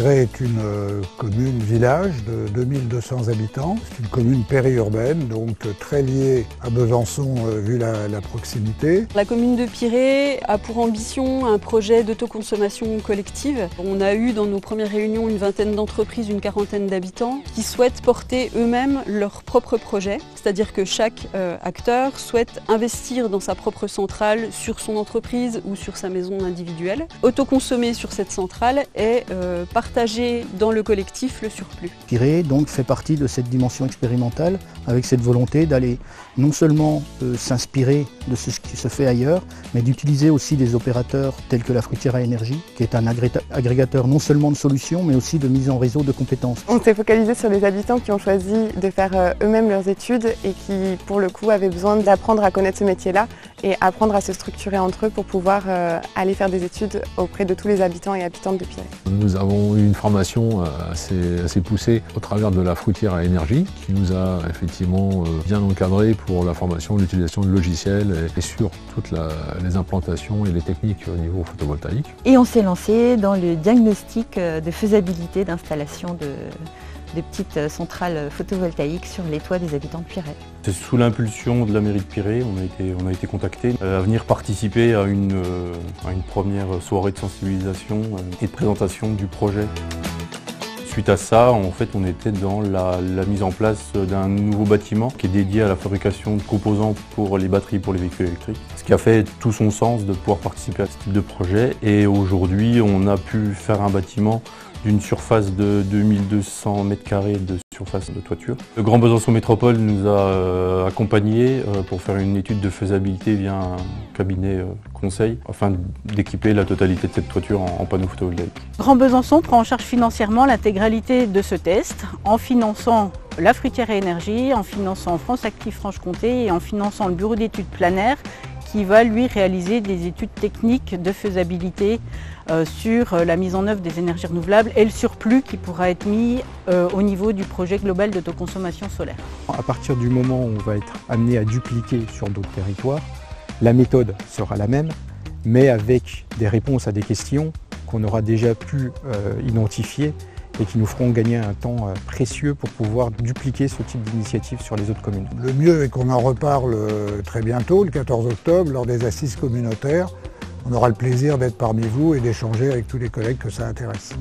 Piré est une commune-village de 2200 habitants. C'est une commune périurbaine, donc très liée à Besançon vu la proximité. La commune de Piré a pour ambition un projet d'autoconsommation collective. On a eu dans nos premières réunions une vingtaine d'entreprises, une quarantaine d'habitants qui souhaitent porter eux-mêmes leur propre projet. C'est-à-dire que chaque acteur souhaite investir dans sa propre centrale sur son entreprise ou sur sa maison individuelle. Autoconsommer sur cette centrale et partager dans le collectif le surplus. Piré donc fait partie de cette dimension expérimentale avec cette volonté d'aller non seulement s'inspirer de ce qui se fait ailleurs, mais d'utiliser aussi des opérateurs tels que la Fruitière à énergie, qui est un agrégateur non seulement de solutions, mais aussi de mise en réseau de compétences. On s'est focalisé sur les habitants qui ont choisi de faire eux-mêmes leurs études et qui, pour le coup, avaient besoin d'apprendre à connaître ce métier-là et apprendre à se structurer entre eux pour pouvoir aller faire des études auprès de tous les habitants et habitantes de Piré. Nous avons eu une formation assez poussée au travers de la Fruitière à énergie qui nous a effectivement bien encadré pour la formation, l'utilisation de logiciels et sur toutes les implantations et les techniques au niveau photovoltaïque. Et on s'est lancé dans le diagnostic de faisabilité d'installation de petites centrales photovoltaïques sur les toits des habitants de Piré. C'est sous l'impulsion de la mairie de Piré, on a été contactés à venir participer à une première soirée de sensibilisation et de présentation du projet. Suite à ça, en fait, on était dans la mise en place d'un nouveau bâtiment qui est dédié à la fabrication de composants pour les batteries pour les véhicules électriques. Ce qui a fait tout son sens de pouvoir participer à ce type de projet. Et aujourd'hui, on a pu faire un bâtiment d'une surface de 2200 m² de surface de toiture. Le Grand Besançon Métropole nous a accompagnés pour faire une étude de faisabilité via un cabinet conseil afin d'équiper la totalité de cette toiture en panneaux photovoltaïques. Grand Besançon prend en charge financièrement l'intégralité de ce test en finançant la Fruitière à énergie, en finançant France Active Franche-Comté et en finançant le bureau d'études planaires qui va lui réaliser des études techniques de faisabilité sur la mise en œuvre des énergies renouvelables et le surplus qui pourra être mis au niveau du projet global d'autoconsommation solaire. À partir du moment où on va être amené à dupliquer sur d'autres territoires, la méthode sera la même, mais avec des réponses à des questions qu'on aura déjà pu identifier et qui nous feront gagner un temps précieux pour pouvoir dupliquer ce type d'initiative sur les autres communes. Le mieux est qu'on en reparle très bientôt, le 14 octobre, lors des assises communautaires. On aura le plaisir d'être parmi vous et d'échanger avec tous les collègues que ça intéresse.